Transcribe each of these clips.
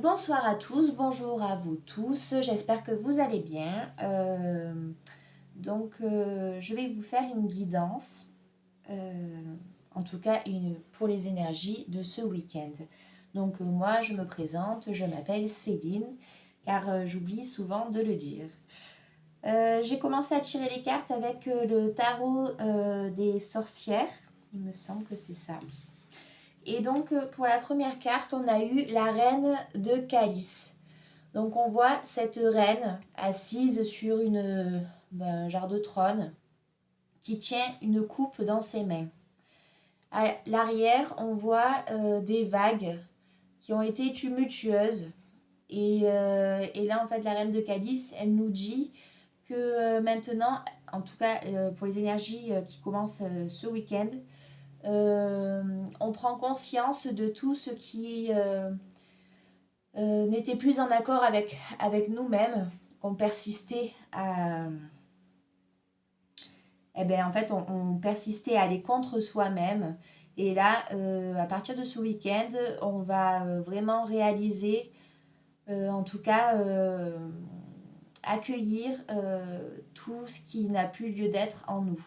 Bonsoir à tous, bonjour à vous tous, j'espère que vous allez bien. Je vais vous faire une guidance, en tout cas pour les énergies de ce week-end. Moi, je me présente, je m'appelle Céline, car j'oublie souvent de le dire. J'ai commencé à tirer les cartes avec le tarot des sorcières, il me semble que c'est ça. Et donc, pour la première carte, on a eu la reine de calice. Donc, on voit cette reine assise sur un genre de trône qui tient une coupe dans ses mains. À l'arrière, on voit des vagues qui ont été tumultueuses. Et là, en fait, la reine de calice, elle nous dit que maintenant, en tout cas pour les énergies qui commencent ce week-end, on prend conscience de tout ce qui n'était plus en accord avec nous-mêmes, qu'on persistait à... en fait, on persistait à aller contre soi-même. Et là, à partir de ce week-end, on va vraiment réaliser, en tout cas, accueillir tout ce qui n'a plus lieu d'être en nous.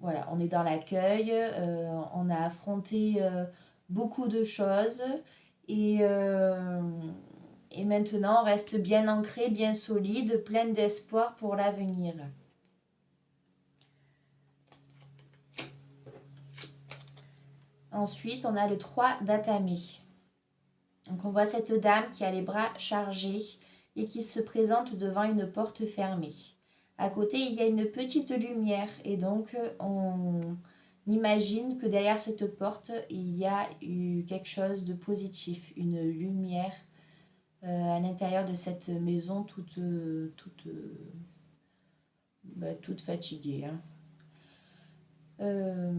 Voilà, on est dans l'accueil, on a affronté beaucoup de choses et, euh, et maintenant on reste bien ancré, bien solide, plein d'espoir pour l'avenir. Ensuite, on a le 3 d'Atamé. Donc on voit cette dame qui a les bras chargés et qui se présente devant une porte fermée. À côté, il y a une petite lumière et donc on imagine que derrière cette porte, il y a eu quelque chose de positif, une lumière à l'intérieur de cette maison toute fatiguée. Hein.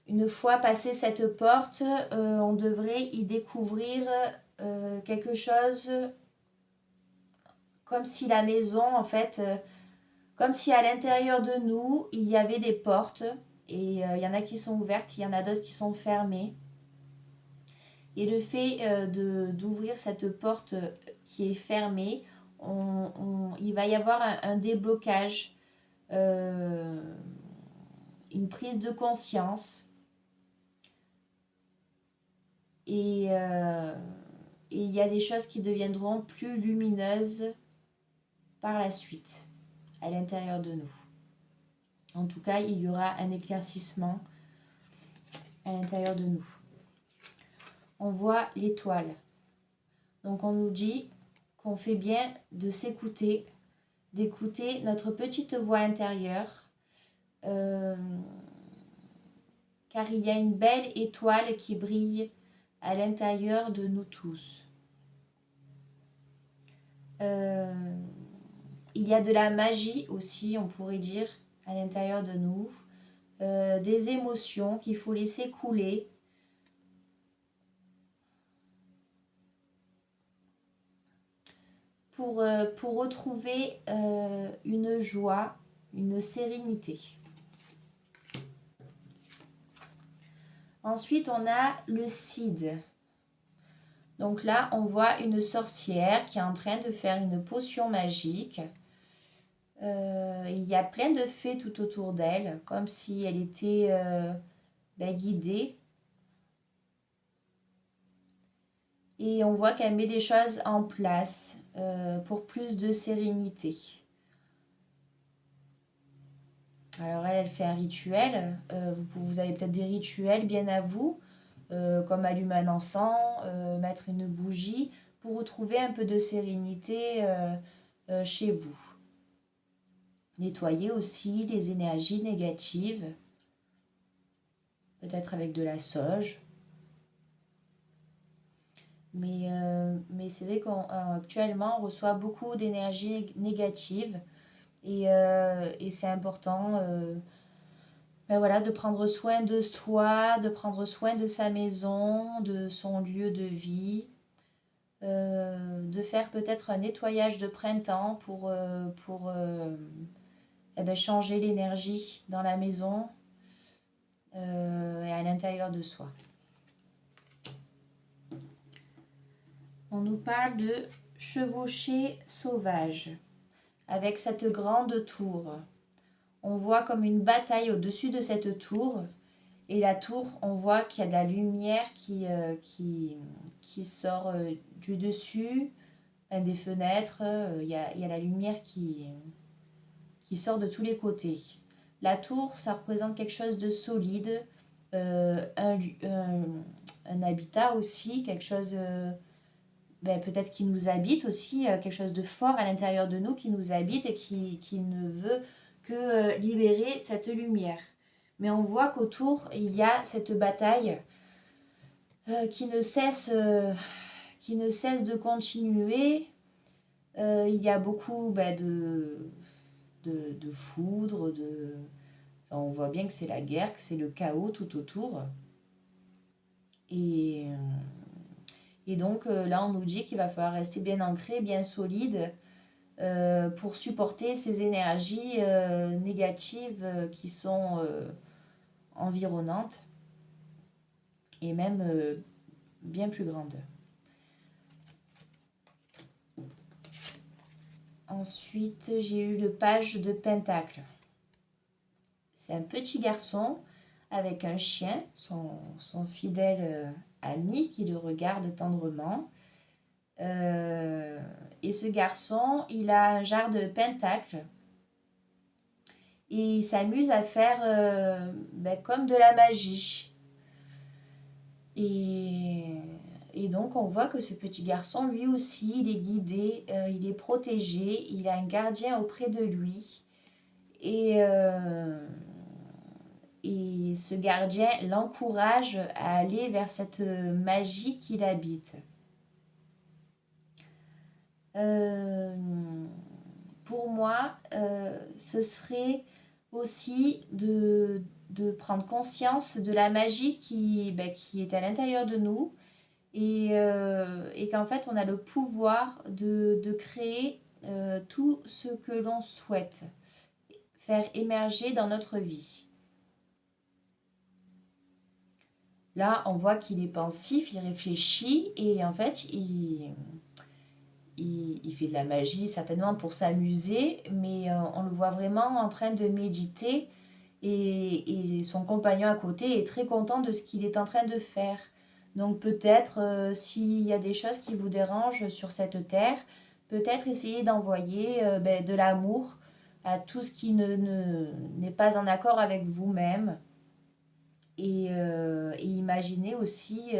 Une fois passé cette porte, on devrait y découvrir quelque chose comme si la maison, en fait, comme si à l'intérieur de nous, il y avait des portes. Et il y en a qui sont ouvertes, il y en a d'autres qui sont fermées. Et le fait d'ouvrir cette porte qui est fermée, il va y avoir un déblocage, une prise de conscience. Et il y a des choses qui deviendront plus lumineuses par la suite, à l'intérieur de nous. En tout cas, il y aura un éclaircissement à l'intérieur de nous. On voit l'étoile. Donc on nous dit qu'on fait bien de s'écouter, d'écouter notre petite voix intérieure, car il y a une belle étoile qui brille à l'intérieur de nous tous. Il y a de la magie aussi, on pourrait dire, à l'intérieur de nous, des émotions qu'il faut laisser couler. Pour retrouver une joie, une sérénité. Ensuite, on a le Cid. Donc là, on voit une sorcière qui est en train de faire une potion magique. Il y a plein de fées tout autour d'elle, comme si elle était guidée. Et on voit qu'elle met des choses en place pour plus de sérénité. Alors elle fait un rituel. Vous avez peut-être des rituels bien à vous, comme allumer un encens, mettre une bougie, pour retrouver un peu de sérénité chez vous. Nettoyer aussi les énergies négatives, peut-être avec de la sauge. Mais c'est vrai qu'actuellement, on reçoit beaucoup d'énergie négative et c'est important de prendre soin de soi, de prendre soin de sa maison, de son lieu de vie, de faire peut-être un nettoyage de printemps pour eh ben, changer l'énergie dans la maison et à l'intérieur de soi. On nous parle de chevaucher sauvage avec cette grande tour. On voit comme une bataille au-dessus de cette tour. Et la tour, on voit qu'il y a de la lumière qui sort du dessus, des fenêtres. Il y a la lumière qui sort de tous les côtés. La tour, ça représente quelque chose de solide, un habitat aussi, quelque chose peut-être qui nous habite aussi, quelque chose de fort à l'intérieur de nous qui nous habite et qui ne veut que libérer cette lumière. Mais on voit qu'autour, il y a cette bataille qui ne cesse de continuer. Il y a beaucoup de foudre, enfin, on voit bien que c'est la guerre, que c'est le chaos tout autour. Et donc là, on nous dit qu'il va falloir rester bien ancré, bien solide pour supporter ces énergies négatives qui sont environnantes et même bien plus grandes. Ensuite, j'ai eu le page de Pentacle. C'est un petit garçon avec un chien, son fidèle ami qui le regarde tendrement. Et ce garçon, il a un jar de Pentacle. Et il s'amuse à faire comme de la magie. Et donc, on voit que ce petit garçon, lui aussi, il est guidé, il est protégé, il a un gardien auprès de lui. Et ce gardien l'encourage à aller vers cette magie qu'il habite. Pour moi, ce serait aussi de prendre conscience de la magie qui est à l'intérieur de nous et qu'en fait, on a le pouvoir de créer tout ce que l'on souhaite faire émerger dans notre vie. Là, on voit qu'il est pensif, il réfléchit et en fait, il fait de la magie certainement pour s'amuser, mais on le voit vraiment en train de méditer et son compagnon à côté est très content de ce qu'il est en train de faire. Donc peut-être s'il y a des choses qui vous dérangent sur cette terre, peut-être essayer d'envoyer de l'amour à tout ce qui n'est pas en accord avec vous-même et imaginez aussi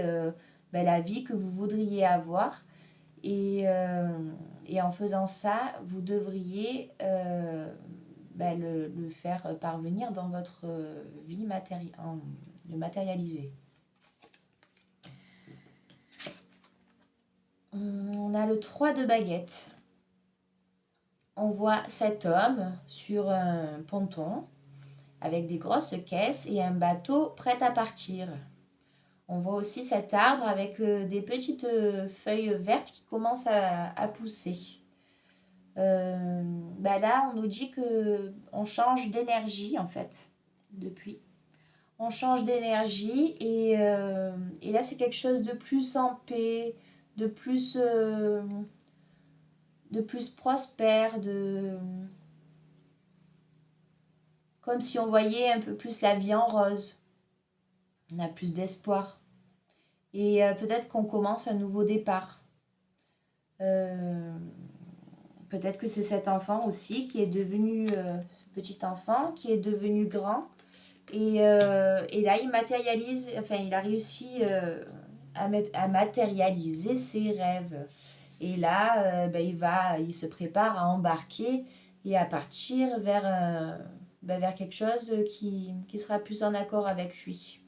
la vie que vous voudriez avoir. Et en faisant ça, vous devriez le faire parvenir dans votre vie, le matérialiser. On a le 3 de baguettes. On voit cet homme sur un ponton avec des grosses caisses et un bateau prêt à partir. On voit aussi cet arbre avec des petites feuilles vertes qui commencent à pousser. Là, on nous dit qu'on change d'énergie en fait, depuis. On change d'énergie et là, c'est quelque chose de plus en paix, de plus prospère, comme si on voyait un peu plus la vie en rose. On a plus d'espoir. Et peut-être qu'on commence un nouveau départ. Peut-être que c'est cet enfant aussi qui est devenu, ce petit enfant, qui est devenu grand. Et là, il matérialise, enfin, il a réussi à matérialiser ses rêves. Et là, il se prépare à embarquer et à partir vers quelque chose qui sera plus en accord avec lui.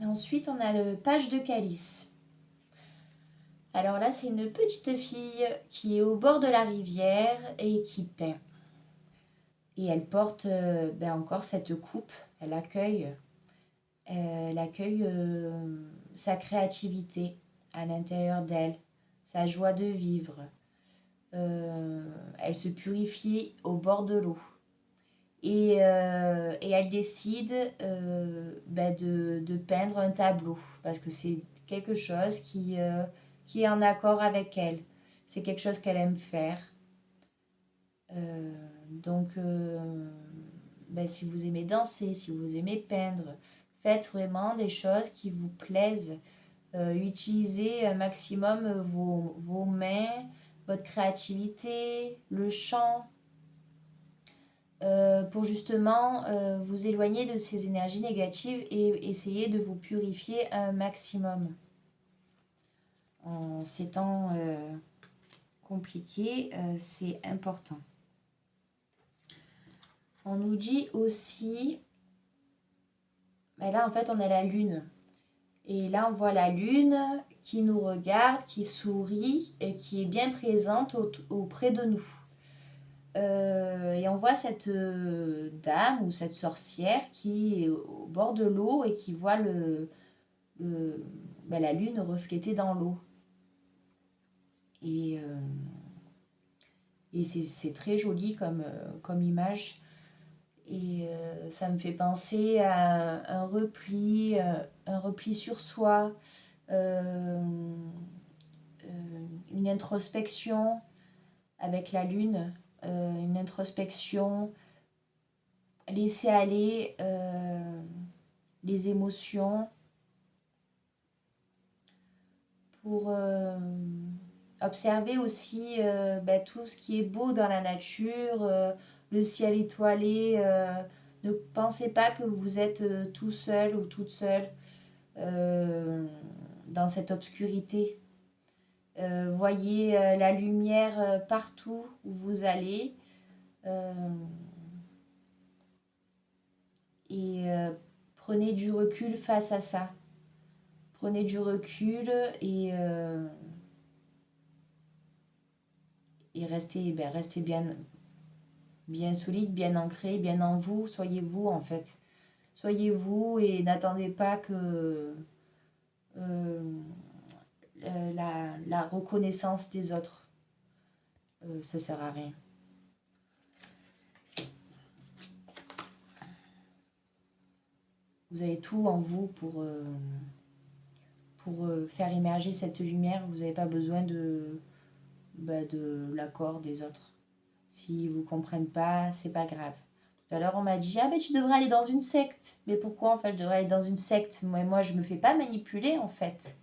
Ensuite, on a le page de calice. Alors là, c'est une petite fille qui est au bord de la rivière et qui peint. Et elle porte encore cette coupe. Elle accueille sa créativité. à l'intérieur d'elle, sa joie de vivre. Elle se purifie au bord de l'eau. Et elle décide de peindre un tableau parce que c'est quelque chose qui est en accord avec elle. C'est quelque chose qu'elle aime faire. Si vous aimez danser, si vous aimez peindre, faites vraiment des choses qui vous plaisent. Utilisez un maximum vos mains, votre créativité, le chant, pour justement vous éloigner de ces énergies négatives et essayer de vous purifier un maximum. En ces temps compliqués, c'est important. On nous dit aussi, là en fait on a la lune. Et là on voit la lune qui nous regarde, qui sourit et qui est bien présente auprès de nous. Et on voit cette dame ou cette sorcière qui est au bord de l'eau et qui voit la lune reflétée dans l'eau. Et c'est très joli comme image. Et ça me fait penser à un repli sur soi, une introspection avec la lune. Une introspection, laisser aller les émotions pour observer aussi tout ce qui est beau dans la nature, le ciel étoilé. Ne pensez pas que vous êtes tout seul ou toute seule dans cette obscurité. Voyez la lumière partout où vous allez et prenez du recul face à ça. Prenez du recul et restez bien solide, bien ancré, bien en vous. Soyez vous en fait. Soyez vous et n'attendez pas que la reconnaissance des autres. Ça sert à rien. Vous avez tout en vous pour faire émerger cette lumière. Vous n'avez pas besoin de l'accord des autres. S'ils ne vous comprennent pas, c'est pas grave. Tout à l'heure, on m'a dit « Ah, tu devrais aller dans une secte. » Mais pourquoi, en fait, je devrais aller dans une secte? Moi, je me fais pas manipuler, en fait.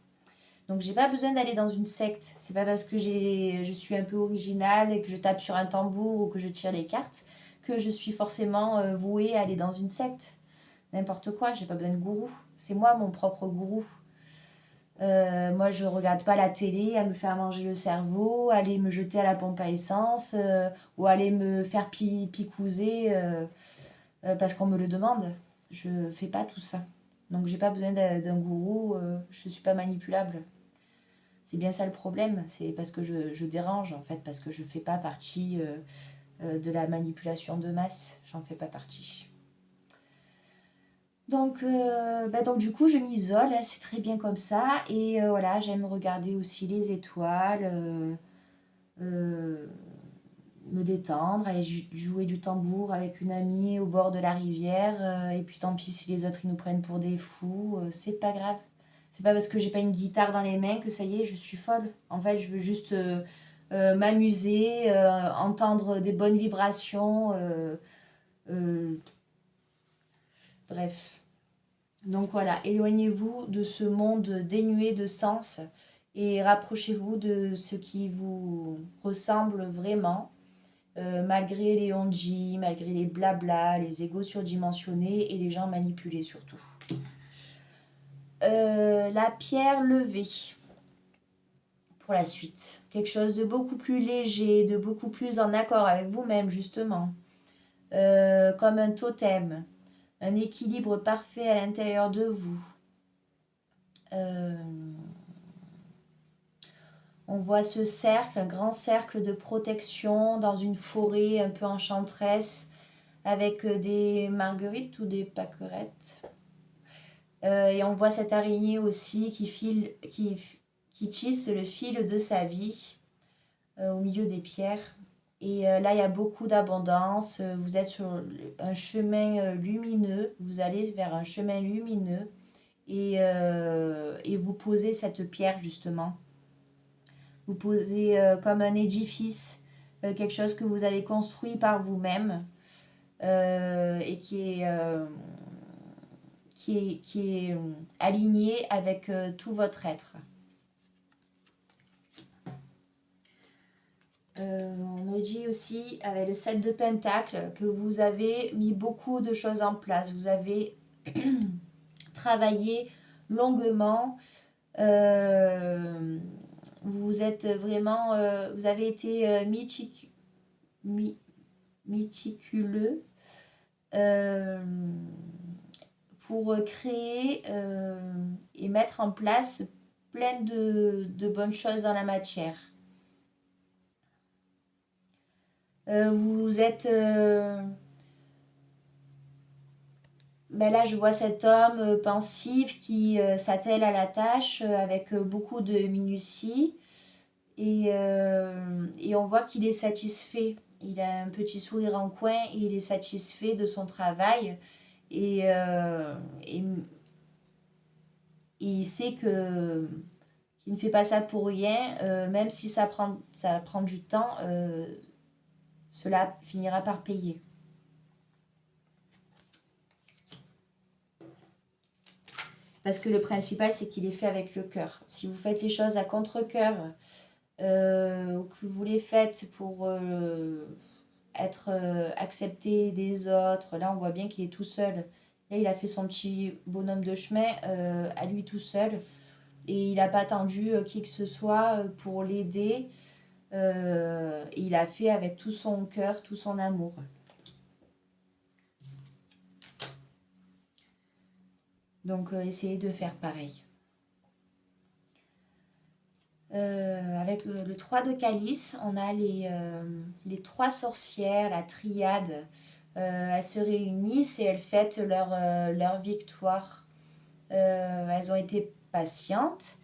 Donc, j'ai pas besoin d'aller dans une secte. C'est pas parce que je suis un peu originale et que je tape sur un tambour ou que je tire les cartes que je suis forcément vouée à aller dans une secte. N'importe quoi, j'ai pas besoin de gourou. C'est moi, mon propre gourou. Moi, je regarde pas la télé à me faire manger le cerveau, aller me jeter à la pompe à essence ou aller me faire picouser parce qu'on me le demande. Je fais pas tout ça. Donc, j'ai pas besoin d'un gourou. Je suis pas manipulable. C'est bien ça le problème. C'est parce que je dérange, en fait, parce que je fais pas partie de la manipulation de masse. J'en fais pas partie. Donc du coup, je m'isole, c'est très bien comme ça. Et voilà, j'aime regarder aussi les étoiles, me détendre, aller jouer du tambour avec une amie au bord de la rivière. Et puis tant pis si les autres ils nous prennent pour des fous, c'est pas grave. C'est pas parce que j'ai pas une guitare dans les mains que ça y est, je suis folle. En fait, je veux juste m'amuser, entendre des bonnes vibrations. Bref. Donc voilà, éloignez-vous de ce monde dénué de sens et rapprochez-vous de ce qui vous ressemble vraiment, malgré les on-dit, malgré les blabla, les égos surdimensionnés et les gens manipulés surtout. La pierre levée pour la suite. Quelque chose de beaucoup plus léger, de beaucoup plus en accord avec vous-même justement. Comme un totem. Un équilibre parfait à l'intérieur de vous. On voit ce cercle, un grand cercle de protection dans une forêt un peu enchanteresse avec des marguerites ou des pâquerettes. Et on voit cette araignée aussi qui qui tisse le fil de sa vie au milieu des pierres. Et là, il y a beaucoup d'abondance. Vous êtes sur un chemin lumineux. Vous allez vers un chemin lumineux. Et vous posez cette pierre, justement. Vous posez comme un édifice, quelque chose que vous avez construit par vous-même et qui est aligné avec tout votre être. On me dit aussi, avec le 7 de Pentacle, que vous avez mis beaucoup de choses en place. Vous avez travaillé longuement. Vous êtes vraiment... vous avez été méticuleux pour créer et mettre en place plein de bonnes choses dans la matière. Vous êtes... ben là, je vois cet homme pensif qui s'attelle à la tâche avec beaucoup de minutie. Et on voit qu'il est satisfait. Il a un petit sourire en coin et il est satisfait de son travail. Et il sait qu'il ne fait pas ça pour rien, même si ça prend du temps, cela finira par payer. Parce que le principal, c'est qu'il est fait avec le cœur. Si vous faites les choses à contre-cœur, que vous les faites pour être accepté des autres, là on voit bien qu'il est tout seul. Là il a fait son petit bonhomme de chemin à lui tout seul. Et il n'a pas attendu qui que ce soit pour l'aider. Il a fait avec tout son cœur, tout son amour. Donc, essayez de faire pareil. Avec le 3 de calice, on a les 3 sorcières, la triade. Elles se réunissent et elles fêtent leur victoire. Elles ont été patientes.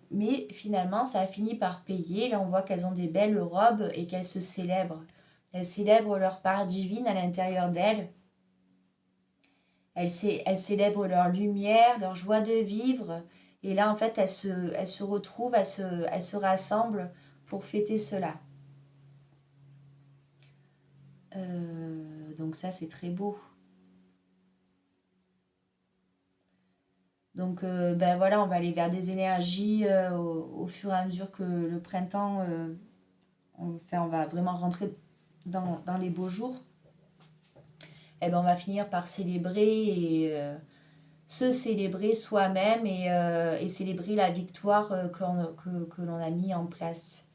Mais finalement, ça a fini par payer. Là, on voit qu'elles ont des belles robes et qu'elles se célèbrent. Elles célèbrent leur part divine à l'intérieur d'elles. Elles célèbrent leur lumière, leur joie de vivre. Et là, en fait, elles se retrouvent, elles se rassemblent pour fêter cela. Donc ça, c'est très beau. Donc, ben voilà, on va aller vers des énergies au fur et à mesure que le printemps... on va vraiment rentrer dans les beaux jours. Et ben, on va finir par célébrer et... se célébrer soi-même et célébrer la victoire que l'on a mis en place.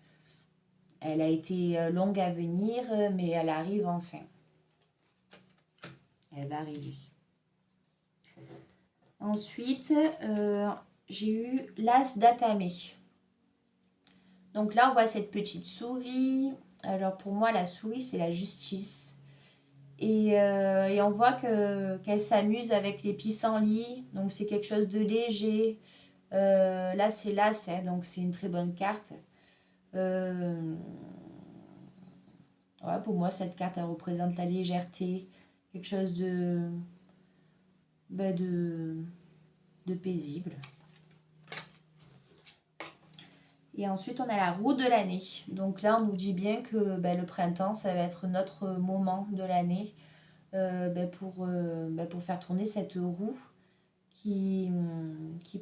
Elle a été longue à venir, mais elle arrive enfin. Elle va arriver. Ensuite, j'ai eu l'As d'Atame. Donc là, on voit cette petite souris. Alors pour moi, la souris, c'est la justice. Et on voit qu'elle s'amuse avec les pissenlits. Donc c'est quelque chose de léger. Là, c'est l'As, hein, donc c'est une très bonne carte. Ouais, pour moi, cette carte, elle représente la légèreté. Quelque chose de paisible. Et ensuite, on a la roue de l'année. Donc là, on nous dit bien que le printemps, ça va être notre moment de l'année pour faire tourner cette roue qui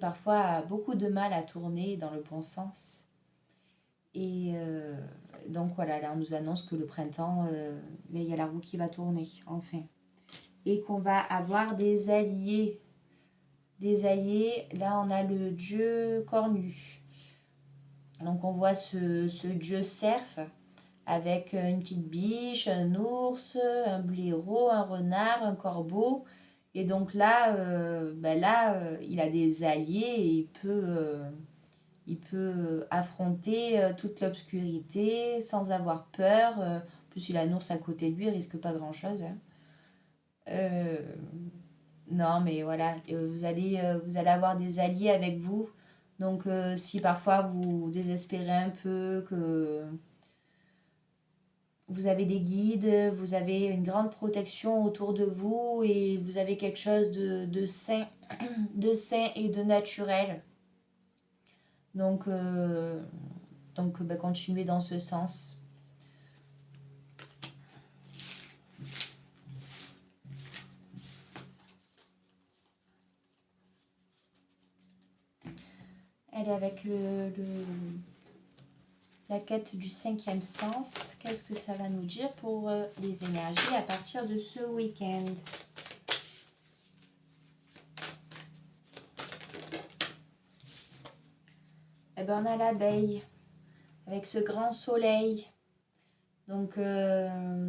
parfois a beaucoup de mal à tourner dans le bon sens. Et donc voilà, là, on nous annonce que le printemps, il y a la roue qui va tourner, enfin. Et qu'on va avoir des alliés. Des alliés, là, on a le dieu cornu. Donc on voit ce dieu cerf avec une petite biche, un ours, un blaireau, un renard, un corbeau. Et donc là, il a des alliés et il peut affronter toute l'obscurité sans avoir peur. En plus, il a un ours à côté de lui, il risque pas grand-chose. Non, mais voilà, vous allez avoir des alliés avec vous. Donc, si parfois vous désespérez un peu, que vous avez des guides, vous avez une grande protection autour de vous et vous avez quelque chose de sain, de sain et de naturel. Donc, continuez dans ce sens. Elle est avec la quête du 5e sens. Qu'est-ce que ça va nous dire pour les énergies à partir de ce week-end? Eh ben, on a l'abeille avec ce grand soleil. Donc ne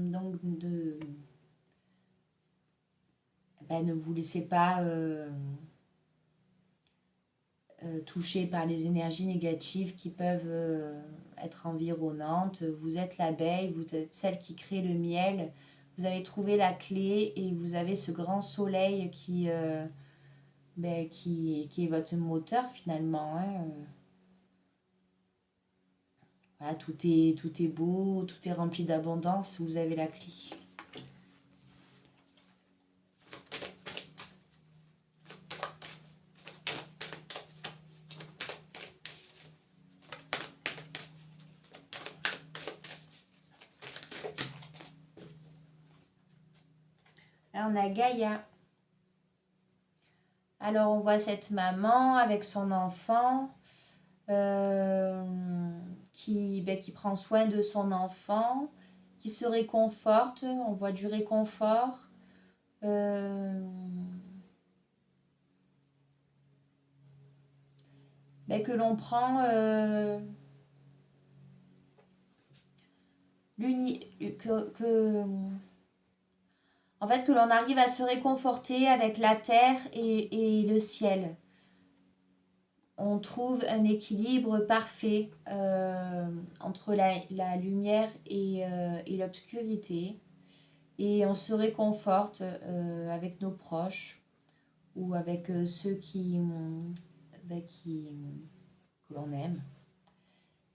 vous laissez pas toucher par les énergies négatives qui peuvent être environnantes. Vous êtes l'abeille, vous êtes celle qui crée le miel. Vous avez trouvé la clé et vous avez ce grand soleil qui est votre moteur finalement. Hein. Voilà, tout est beau, tout est rempli d'abondance. Vous avez la clé. Là, on a Gaïa. Alors, on voit cette maman avec son enfant qui prend soin de son enfant, qui se réconforte. On voit du réconfort. Que l'on prend en fait, que l'on arrive à se réconforter avec la terre et le ciel. On trouve un équilibre parfait entre la lumière et l'obscurité. Et on se réconforte avec nos proches ou avec ceux que l'on aime.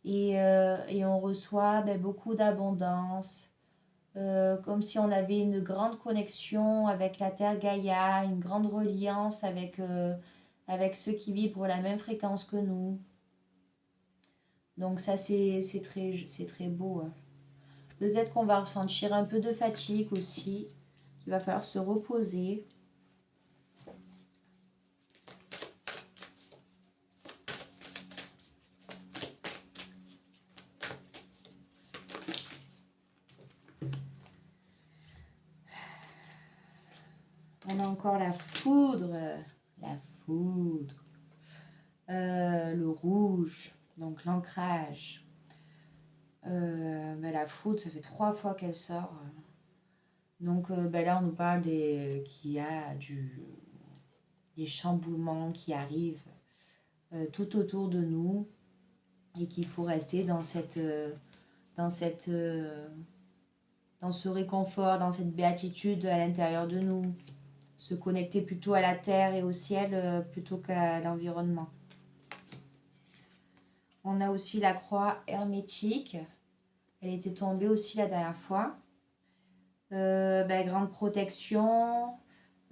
Et on reçoit beaucoup d'abondance, comme si on avait une grande connexion avec la Terre Gaïa, une grande reliance avec ceux qui vibrent la même fréquence que nous. Donc ça, c'est très beau. Hein. Peut-être qu'on va ressentir un peu de fatigue aussi, qu'il va falloir se reposer. On a encore la foudre, le rouge, donc l'ancrage. La foudre, ça fait 3 fois qu'elle sort. Donc là, on nous parle qu'il y a des chamboulements qui arrivent tout autour de nous et qu'il faut rester dans ce réconfort, dans cette béatitude à l'intérieur de nous. Se connecter plutôt à la terre et au ciel plutôt qu'à l'environnement. On a aussi la croix hermétique. Elle était tombée aussi la dernière fois. Grande protection.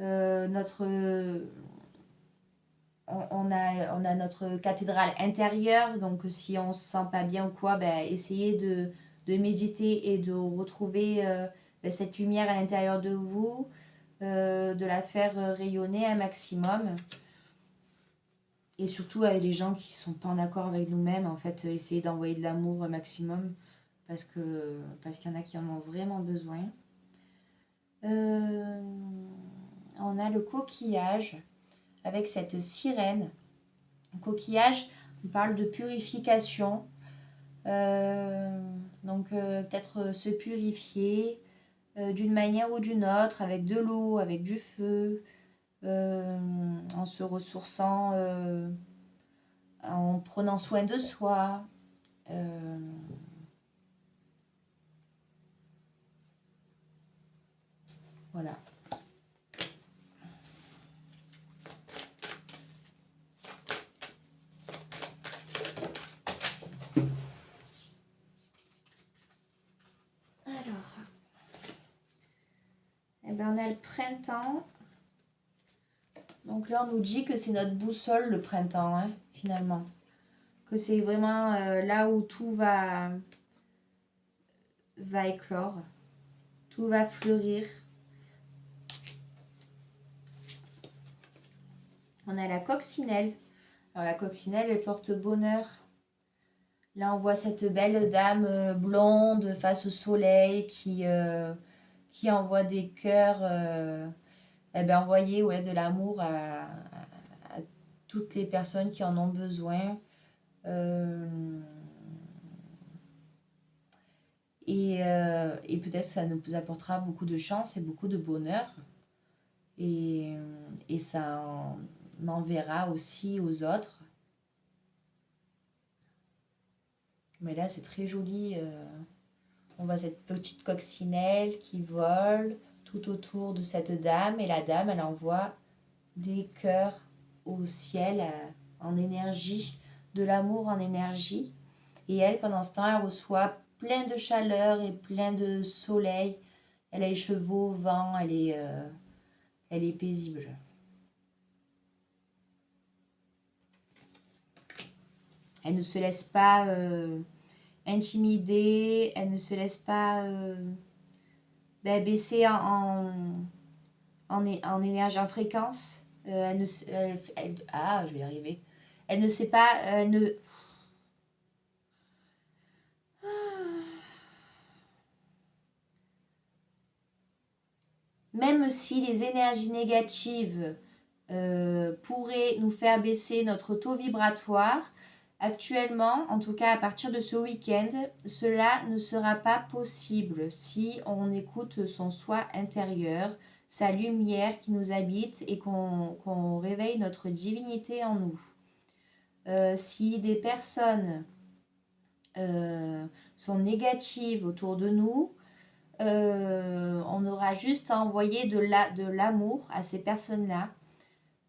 On a notre cathédrale intérieure. Donc, si on ne se sent pas bien ou quoi, essayez de méditer et de retrouver cette lumière à l'intérieur de vous. De la faire rayonner un maximum. Et surtout avec les gens qui ne sont pas en accord avec nous-mêmes, en fait, essayer d'envoyer de l'amour un maximum parce qu'il y en a qui en ont vraiment besoin. On a le coquillage avec cette sirène. Le coquillage, on parle de purification. Donc peut-être se purifier d'une manière ou d'une autre, avec de l'eau, avec du feu, en se ressourçant, en prenant soin de soi. Voilà. a le printemps. Donc là, on nous dit que c'est notre boussole, le printemps, hein, finalement. Que c'est vraiment là où tout va éclore. Tout va fleurir. On a la coccinelle. Alors la coccinelle, elle porte bonheur. Là, on voit cette belle dame blonde face au soleil qui envoie des cœurs, envoyer de l'amour à toutes les personnes qui en ont besoin. Et peut-être que ça nous apportera beaucoup de chance et beaucoup de bonheur. Et ça en enverra aussi aux autres. Mais là, c'est très joli. On voit cette petite coccinelle qui vole tout autour de cette dame. Et la dame, elle envoie des cœurs au ciel en énergie, de l'amour en énergie. Et elle, pendant ce temps, elle reçoit plein de chaleur et plein de soleil. Elle a les cheveux au vent, elle est paisible. Elle ne se laisse pas intimider, elle ne se laisse pas baisser en énergie, en fréquence. Je vais y arriver. Elle ne sait pas, même si les énergies négatives pourraient nous faire baisser notre taux vibratoire, actuellement, en tout cas à partir de ce week-end, cela ne sera pas possible si on écoute son soi intérieur, sa lumière qui nous habite et qu'on réveille notre divinité en nous. Si des personnes sont négatives autour de nous, on aura juste à envoyer de l'amour à ces personnes-là.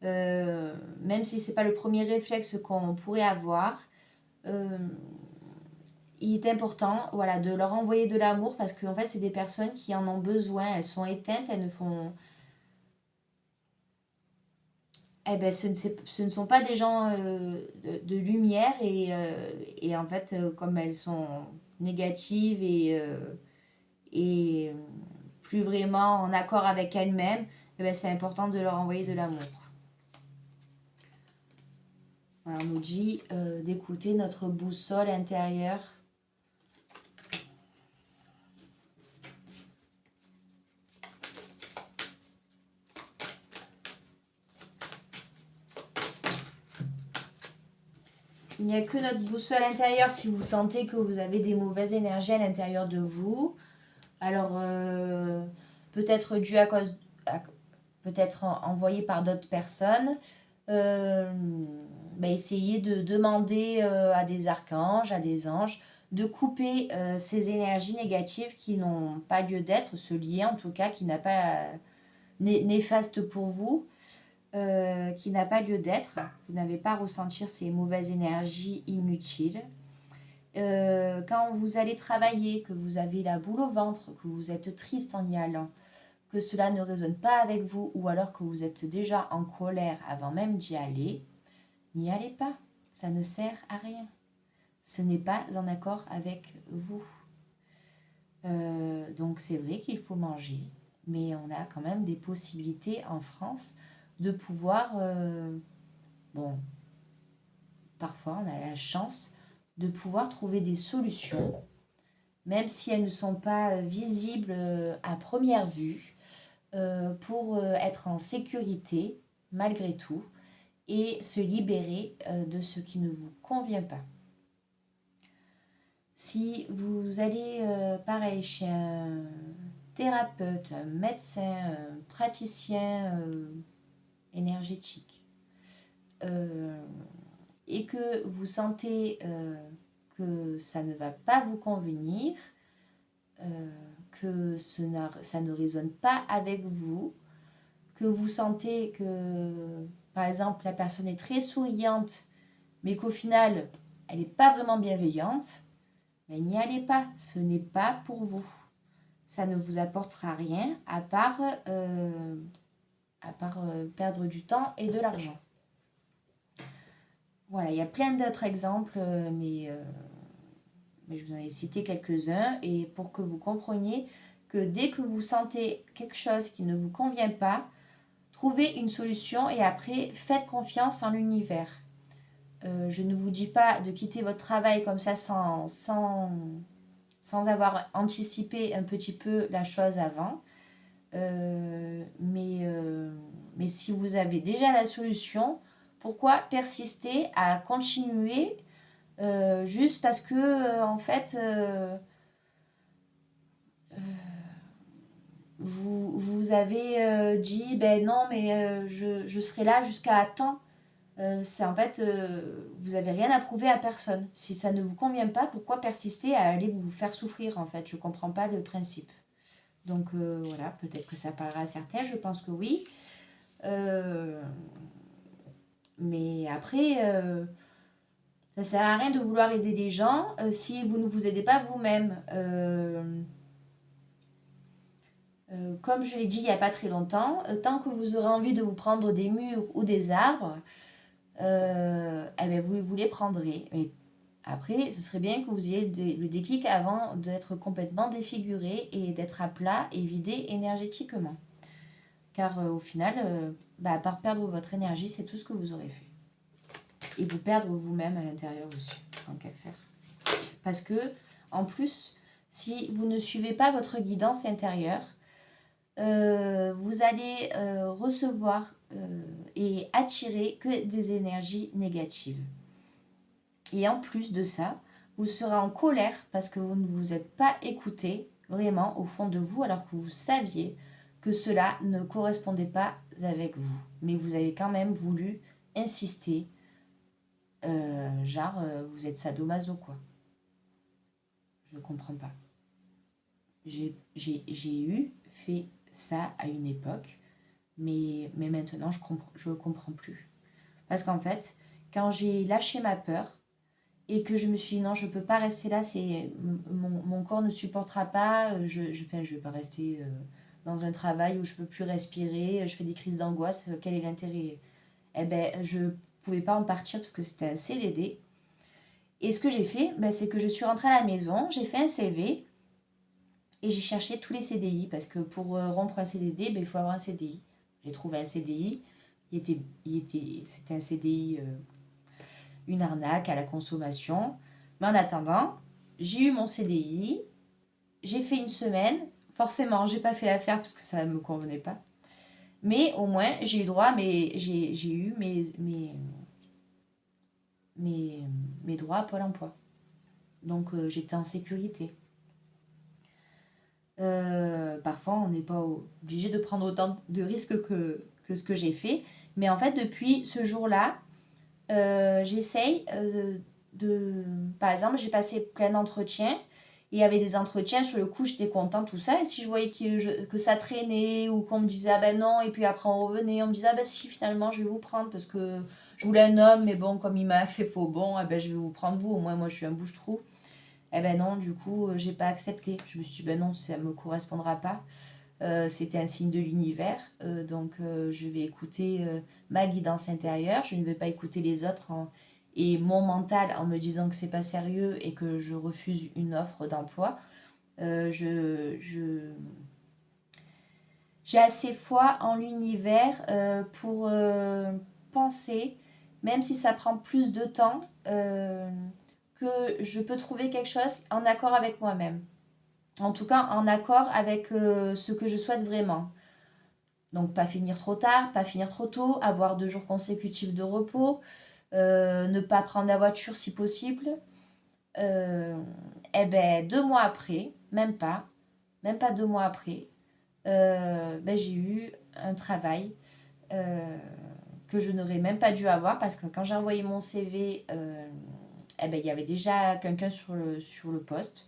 Même si ce n'est pas le premier réflexe qu'on pourrait avoir, il est important de leur envoyer de l'amour parce qu'en fait, c'est des personnes qui en ont besoin. Elles sont éteintes, elles ne font... ce ne sont pas des gens de lumière et en fait, comme elles sont négatives et plus vraiment en accord avec elles-mêmes, c'est important de leur envoyer de l'amour. Alors, on nous dit d'écouter notre boussole intérieure. Il n'y a que notre boussole intérieure si vous sentez que vous avez des mauvaises énergies à l'intérieur de vous. Alors, peut-être dû à cause... peut-être envoyé par d'autres personnes. Essayez de demander à des archanges, à des anges, de couper ces énergies négatives qui n'ont pas lieu d'être, ce lien en tout cas qui n'a pas néfaste pour vous, qui n'a pas lieu d'être. Vous n'avez pas à ressentir ces mauvaises énergies inutiles. Quand vous allez travailler, que vous avez la boule au ventre, que vous êtes triste en y allant, que cela ne résonne pas avec vous ou alors que vous êtes déjà en colère avant même d'y aller, n'y allez pas, ça ne sert à rien. Ce n'est pas en accord avec vous. Donc c'est vrai qu'il faut manger, mais on a quand même des possibilités en France de pouvoir... parfois on a la chance de pouvoir trouver des solutions, même si elles ne sont pas visibles à première vue, pour être en sécurité malgré tout et se libérer de ce qui ne vous convient pas. Si vous allez, pareil, chez un thérapeute, un médecin, un praticien énergétique, et que vous sentez que ça ne va pas vous convenir, que ça ne résonne pas avec vous, que vous sentez que, par exemple, la personne est très souriante, mais qu'au final, elle n'est pas vraiment bienveillante, mais n'y allez pas, ce n'est pas pour vous. ça ne vous apportera rien à part, perdre du temps et de l'argent. Voilà, il y a plein d'autres exemples, mais je vous en ai cité quelques-uns. Et pour que vous compreniez que dès que vous sentez quelque chose qui ne vous convient pas, trouvez une solution et après, faites confiance en l'univers. Je ne vous dis pas de quitter votre travail comme ça sans avoir anticipé un petit peu la chose avant. Mais si vous avez déjà la solution, pourquoi persister à continuer juste parce que, en fait, vous avez dit, ben non, mais je serai là jusqu'à temps. C'est en fait, vous n'avez rien à prouver à personne. Si ça ne vous convient pas, pourquoi persister à aller vous faire souffrir, en fait? Je ne comprends pas le principe. Donc voilà, peut-être que ça parlera à certains, je pense que oui. Mais après, ça sert à rien de vouloir aider les gens si vous ne vous aidez pas vous-même. Comme je l'ai dit il n'y a pas très longtemps, tant que vous aurez envie de vous prendre des murs ou des arbres, eh bien vous les prendrez. Mais après, ce serait bien que vous ayez le déclic avant d'être complètement défiguré et d'être à plat et vidé énergétiquement. Car au final, à part perdre votre énergie, c'est tout ce que vous aurez fait. Et vous perdre vous-même à l'intérieur aussi, tant qu'à faire. Parce que, en plus, si vous ne suivez pas votre guidance intérieure, vous allez recevoir et attirer que des énergies négatives. Et en plus de ça, vous serez en colère parce que vous ne vous êtes pas écouté vraiment au fond de vous alors que vous saviez que cela ne correspondait pas avec vous. Mais vous avez quand même voulu insister, vous êtes sadomaso quoi. Je ne comprends pas. J'ai fait ça à une époque, mais maintenant je comprends plus. Parce qu'en fait, quand j'ai lâché ma peur et que je me suis dit non, je ne peux pas rester là, mon corps ne supportera pas, je ne vais pas rester dans un travail où je ne peux plus respirer, je fais des crises d'angoisse, quel est l'intérêt? Eh bien, je ne pouvais pas en partir parce que c'était un CDD. Et ce que j'ai fait, c'est que je suis rentrée à la maison, j'ai fait un CV et j'ai cherché tous les CDI parce que pour rompre un CDD, il faut avoir un CDI. J'ai trouvé un CDI, c'était un CDI, une arnaque à la consommation. Mais en attendant, j'ai eu mon CDI, j'ai fait une semaine. Forcément, j'ai pas fait l'affaire parce que ça ne me convenait pas. Mais au moins, j'ai eu droit, mais j'ai eu mes droits à Pôle emploi. Donc, j'étais en sécurité. Parfois, on n'est pas obligé de prendre autant de risques que ce que j'ai fait. Mais en fait, depuis ce jour-là, j'essaye Par exemple, j'ai passé plein d'entretiens. Et il y avait des entretiens, sur le coup, j'étais contente, tout ça. Et si je voyais que ça traînait ou qu'on me disait, ah ben non, et puis après on revenait, on me disait, ah ben si, finalement, je vais vous prendre parce que je voulais un homme, mais bon, comme il m'a fait faux bon, ah ben je vais vous prendre vous. Au moins, moi, je suis un bouche-trou. Eh ben non, du coup, j'ai pas accepté. Je me suis dit, ben non, ça me correspondra pas. C'était un signe de l'univers, donc je vais écouter ma guidance intérieure. Je ne vais pas écouter les autres et mon mental en me disant que c'est pas sérieux et que je refuse une offre d'emploi. J'ai assez foi en l'univers pour penser, même si ça prend plus de temps, que je peux trouver quelque chose en accord avec moi-même. En tout cas, en accord avec ce que je souhaite vraiment. Donc, pas finir trop tard, pas finir trop tôt, avoir 2 jours consécutifs de repos, ne pas prendre la voiture si possible. Eh ben, 2 mois après, même pas 2 mois après, j'ai eu un travail que je n'aurais même pas dû avoir parce que quand j'ai envoyé mon CV, il y avait déjà quelqu'un sur le poste.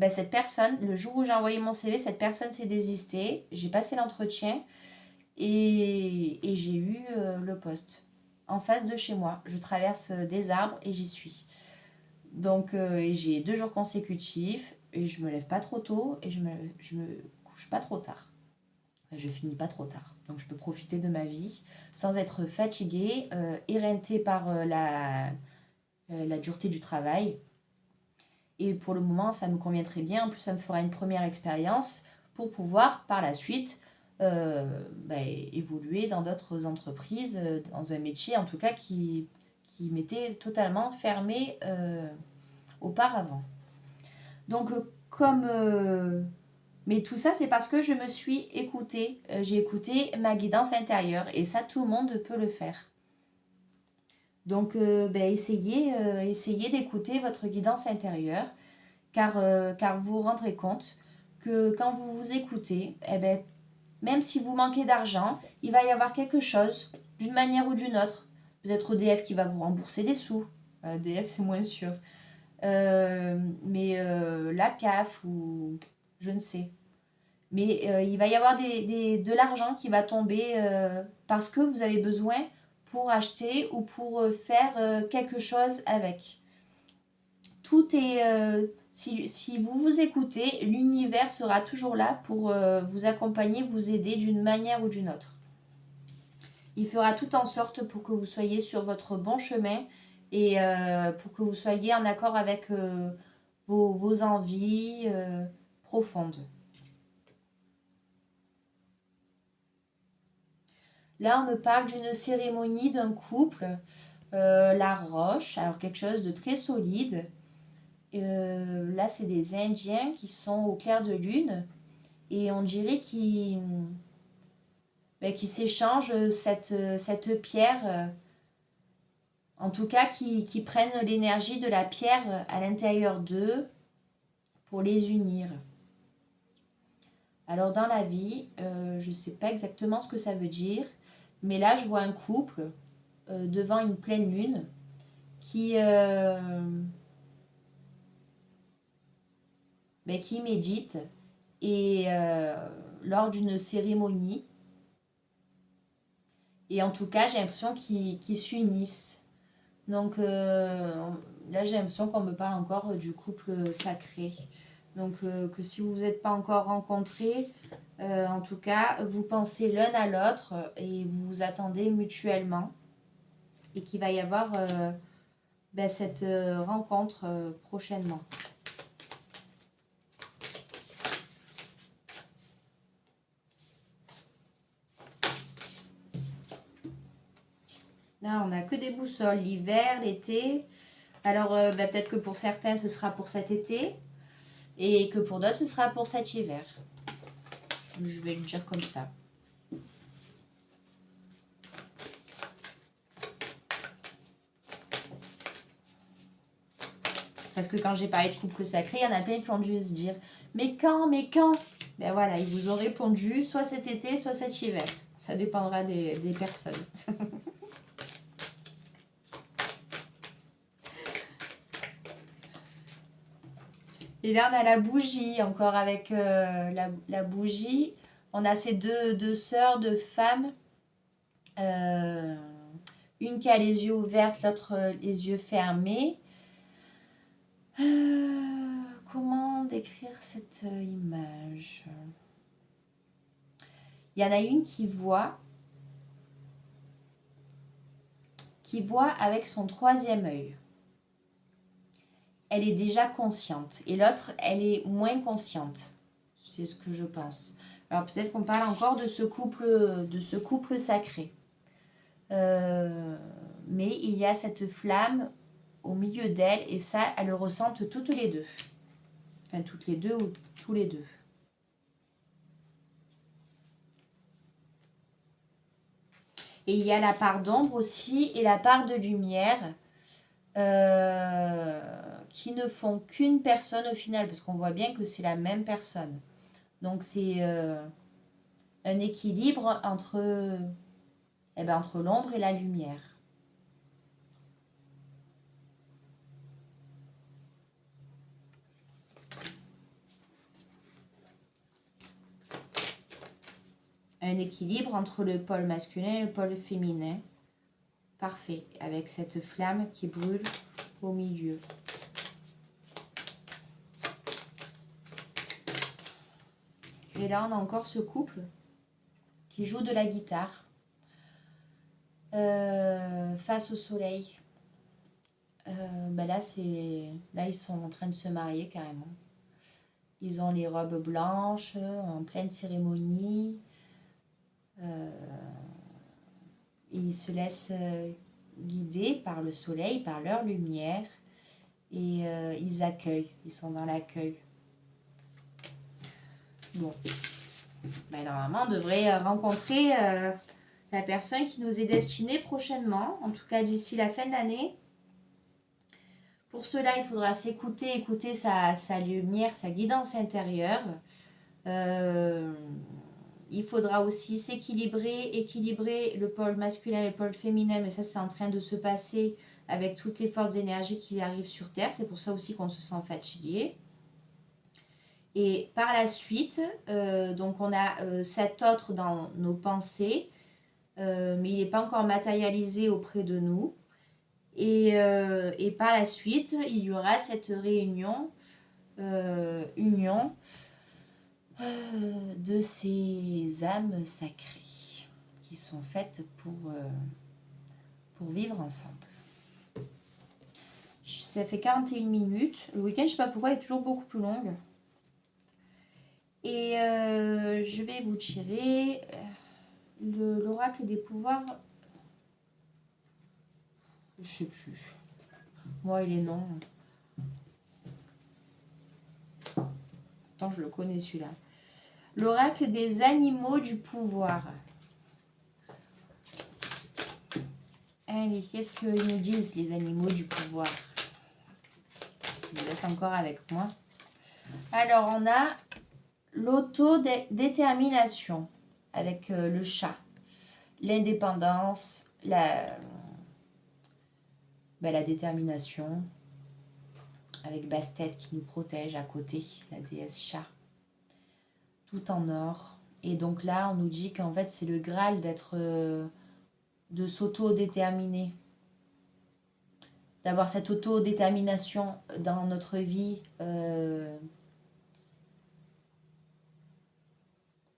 Cette personne, le jour où j'ai envoyé mon CV, cette personne s'est désistée. J'ai passé l'entretien et j'ai eu le poste en face de chez moi. Je traverse des arbres et j'y suis. Donc j'ai 2 jours consécutifs. et je me lève pas trop tôt et je me couche pas trop tard. Je finis pas trop tard. Donc je peux profiter de ma vie sans être fatiguée, éreintée par la dureté du travail. Et pour le moment, ça me convient très bien. En plus, ça me fera une première expérience pour pouvoir, par la suite, évoluer dans d'autres entreprises, dans un métier, en tout cas, qui m'était totalement fermé auparavant. Donc, mais tout ça, c'est parce que je me suis écoutée. J'ai écouté ma guidance intérieure. Et ça, tout le monde peut le faire. Donc, essayez d'écouter votre guidance intérieure. Car vous vous rendrez compte que quand vous vous écoutez, même si vous manquez d'argent, il va y avoir quelque chose, d'une manière ou d'une autre. Peut-être EDF qui va vous rembourser des sous. EDF, c'est moins sûr. La CAF ou je ne sais. Mais il va y avoir de l'argent qui va tomber parce que vous avez besoin pour acheter ou pour faire quelque chose avec. Tout est... si vous vous écoutez, l'univers sera toujours là pour vous accompagner, vous aider d'une manière ou d'une autre. Il fera tout en sorte pour que vous soyez sur votre bon chemin et pour que vous soyez en accord avec vos envies profondes. Là, on me parle d'une cérémonie d'un couple, la roche, alors quelque chose de très solide. Là, c'est des Indiens qui sont au clair de lune et on dirait qu'ils s'échangent cette pierre, en tout cas qui prennent l'énergie de la pierre à l'intérieur d'eux pour les unir. Alors dans la vie, je ne sais pas exactement ce que ça veut dire, mais là je vois un couple devant une pleine lune qui médite et lors d'une cérémonie. Et en tout cas, j'ai l'impression qu'ils s'unissent. Donc là, j'ai l'impression qu'on me parle encore du couple sacré. Donc que si vous n'êtes pas encore rencontrés, en tout cas, vous pensez l'un à l'autre et vous vous attendez mutuellement. Et qu'il va y avoir cette rencontre prochainement. Là, on n'a que des boussoles, l'hiver, l'été. Alors, peut-être que pour certains, ce sera pour cet été. Et que pour d'autres, ce sera pour cet hiver. Je vais le dire comme ça. Parce que quand j'ai parlé de couple sacré, il y en a plein qui ont dû se dire « Mais quand? Mais quand ?» Ben voilà, ils vous ont répondu soit cet été, soit cet hiver. Ça dépendra des personnes. Et là, on a la bougie, encore avec la bougie. On a ces deux sœurs, deux femmes. Une qui a les yeux ouverts, l'autre les yeux fermés. Comment décrire cette image? Il y en a une qui voit avec son troisième œil. Elle est déjà consciente. Et l'autre, elle est moins consciente. C'est ce que je pense. Alors peut-être qu'on parle encore de ce couple sacré. Mais il y a cette flamme au milieu d'elle et ça, elles le ressentent toutes les deux. Enfin, toutes les deux ou tous les deux. Et il y a la part d'ombre aussi et la part de lumière qui ne font qu'une personne au final, parce qu'on voit bien que c'est la même personne. Donc c'est un équilibre entre l'ombre et la lumière. Un équilibre entre le pôle masculin et le pôle féminin. Parfait, avec cette flamme qui brûle au milieu. Et là, on a encore ce couple qui joue de la guitare face au soleil. Là, ils sont en train de se marier carrément. Ils ont les robes blanches, en pleine cérémonie. Et ils se laissent guider par le soleil, par leur lumière. Et ils accueillent, ils sont dans l'accueil. Bon. Normalement, on devrait rencontrer la personne qui nous est destinée prochainement, en tout cas d'ici la fin de l'année. Pour cela, il faudra s'écouter, écouter sa lumière, sa guidance intérieure. Il faudra aussi équilibrer le pôle masculin et le pôle féminin, mais ça, c'est en train de se passer avec toutes les fortes énergies qui arrivent sur Terre. C'est pour ça aussi qu'on se sent fatigué. Et par la suite, donc on a cet autre dans nos pensées, mais il n'est pas encore matérialisé auprès de nous. Et par la suite, il y aura cette union de ces âmes sacrées qui sont faites pour vivre ensemble. Ça fait 41 minutes. Le week-end, je ne sais pas pourquoi, il est toujours beaucoup plus long. Et je vais vous tirer l'oracle des pouvoirs. Je sais plus. Moi, il est non. Attends, je le connais celui-là. L'oracle des animaux du pouvoir. Allez, qu'est-ce qu'ils nous disent, les animaux du pouvoir? Si vous êtes encore avec moi. Alors, on a l'autodétermination avec le chat. L'indépendance, la détermination. Avec Bastet qui nous protège à côté, la déesse chat. Tout en or. Et donc là, on nous dit qu'en fait, c'est le Graal de s'auto-déterminer. D'avoir cette autodétermination dans notre vie.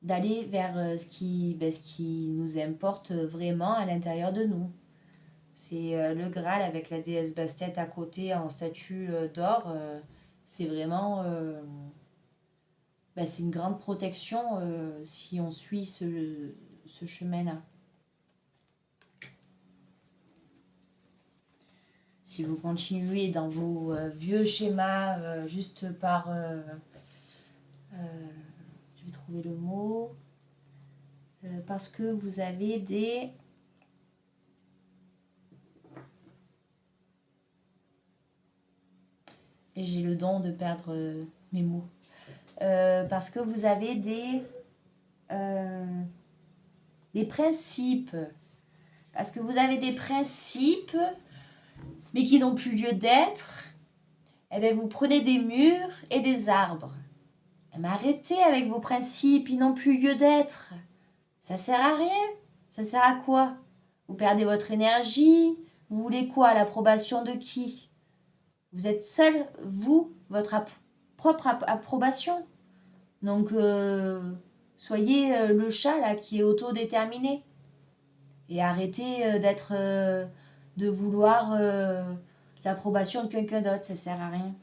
D'aller vers ce qui nous importe vraiment à l'intérieur de nous. C'est le Graal avec la déesse Bastet à côté en statue d'or. C'est vraiment... c'est une grande protection si on suit ce chemin-là. Si vous continuez dans vos vieux schémas juste par... je vais trouver le mot. Parce que vous avez des... Et j'ai le don de perdre mes mots. Parce que vous avez des principes. Parce que vous avez des principes, mais qui n'ont plus lieu d'être. Eh bien, vous prenez des murs et des arbres. Mais arrêtez avec vos principes, ils n'ont plus lieu d'être. Ça sert à rien. Ça sert à quoi? Vous perdez votre énergie. Vous voulez quoi? L'approbation de qui? Vous êtes seul, vous, votre propre approbation. Donc, soyez le chat là qui est autodéterminé. Et arrêtez de vouloir l'approbation de quelqu'un d'autre. Ça sert à rien.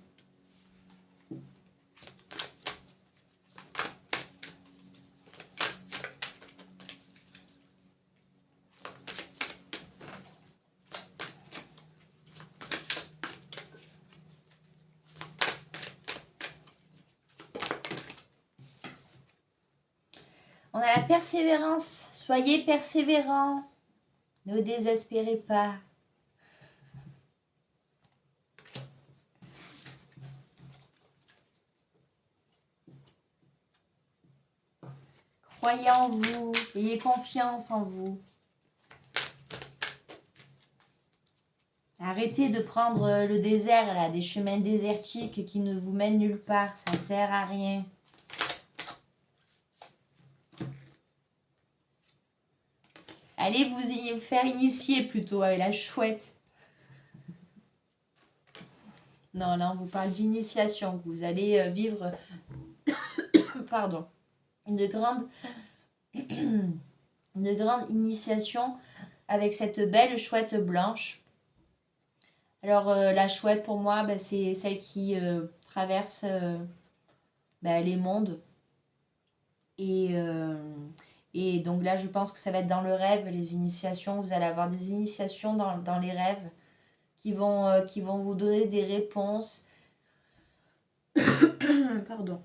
On a la persévérance. Soyez persévérants. Ne désespérez pas. Croyez en vous. Ayez confiance en vous. Arrêtez de prendre le désert, là, des chemins désertiques qui ne vous mènent nulle part. Ça ne sert à rien. Allez vous y faire initier plutôt avec la chouette. Non, là, on vous parle d'initiation. Vous allez vivre... Pardon. une grande, une grande initiation avec cette belle chouette blanche. Alors la chouette pour moi, c'est celle qui traverse les mondes. Et donc là, je pense que ça va être dans le rêve, les initiations. Vous allez avoir des initiations dans les rêves qui vont vous donner des réponses. Pardon.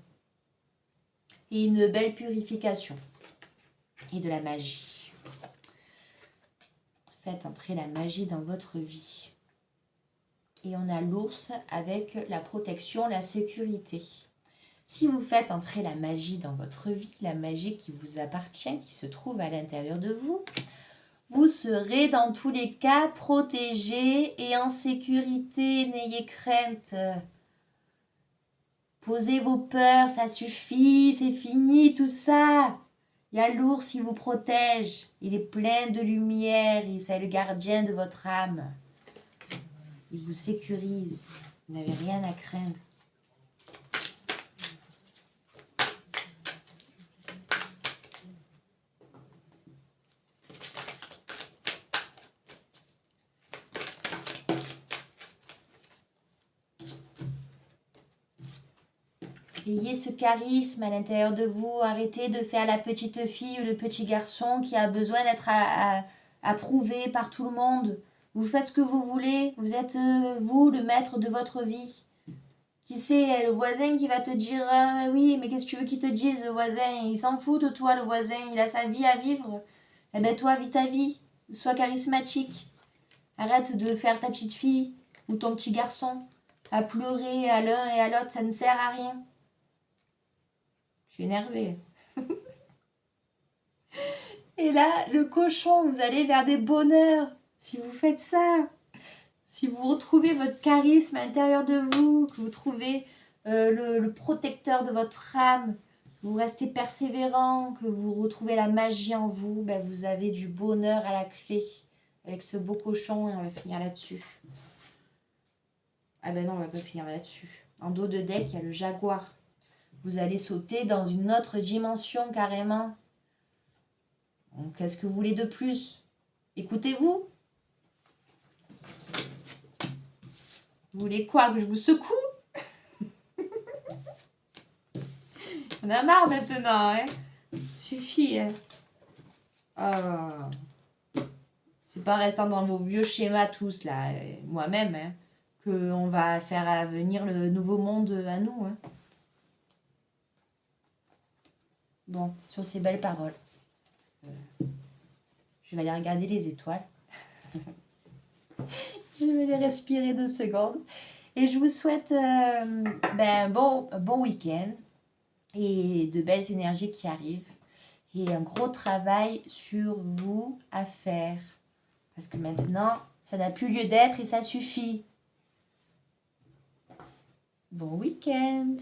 Et une belle purification. Et de la magie. Faites entrer la magie dans votre vie. Et on a l'ours avec la protection, la sécurité. Si vous faites entrer la magie dans votre vie, la magie qui vous appartient, qui se trouve à l'intérieur de vous, vous serez dans tous les cas protégé et en sécurité. N'ayez crainte. Posez vos peurs, ça suffit, c'est fini tout ça. Il y a l'ours, il vous protège. Il est plein de lumière, c'est le gardien de votre âme. Il vous sécurise. Vous n'avez rien à craindre. Ayez ce charisme à l'intérieur de vous. Arrêtez de faire la petite fille ou le petit garçon qui a besoin d'être approuvé par tout le monde. Vous faites ce que vous voulez. Vous êtes, vous, le maître de votre vie. Qui c'est, le voisin qui va te dire « Oui, mais qu'est-ce que tu veux qu'il te dise, le voisin? Il s'en fout de toi, le voisin. Il a sa vie à vivre. Eh bien, toi, vis ta vie. Sois charismatique. Arrête de faire ta petite fille ou ton petit garçon à pleurer à l'un et à l'autre. Ça ne sert à rien. » Je suis énervée. Et là, le cochon, vous allez vers des bonheurs. Si vous faites ça, si vous retrouvez votre charisme à l'intérieur de vous, que vous trouvez le protecteur de votre âme, que vous restez persévérant, que vous retrouvez la magie en vous, vous avez du bonheur à la clé. Avec ce beau cochon, et on va finir là-dessus. Ah non, on va pas finir là-dessus. En dos de deck, il y a le jaguar. Vous allez sauter dans une autre dimension carrément. Donc, qu'est-ce que vous voulez de plus? Écoutez-vous. Vous voulez quoi? Que je vous secoue? On a marre maintenant, hein? Suffit, hein? C'est pas restant dans vos vieux schémas tous, là, moi-même, hein, qu'on va faire venir le nouveau monde à nous, hein. Bon, sur ces belles paroles, je vais aller regarder les étoiles. Je vais les respirer 2 secondes. Et je vous souhaite un bon week-end et de belles énergies qui arrivent. Et un gros travail sur vous à faire. Parce que maintenant, ça n'a plus lieu d'être et ça suffit. Bon week-end!